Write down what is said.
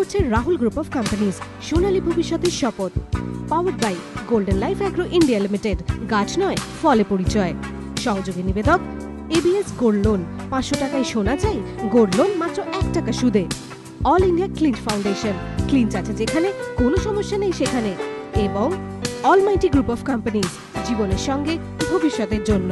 করছে Rahul group of companies, সোনালী ভবিষ্যতের শপথ। Powered by golden life agro India limited, গাছ নয় ফলে পরিচয়। সহযোগী নিবেদক এবিএস গোল্ড লোন, 500 টাকায় সোনা চাই, গোল্ড লোন মাত্র 1 টাকা সুদে। All India clean foundation, clean আছে যেখানে, কোনো সমস্যা নেই সেখানে। এবং অলমাইটি গ্রুপ অফ কোম্পানিজ, জীবনের সঙ্গে ভবিষ্যতের জন্য।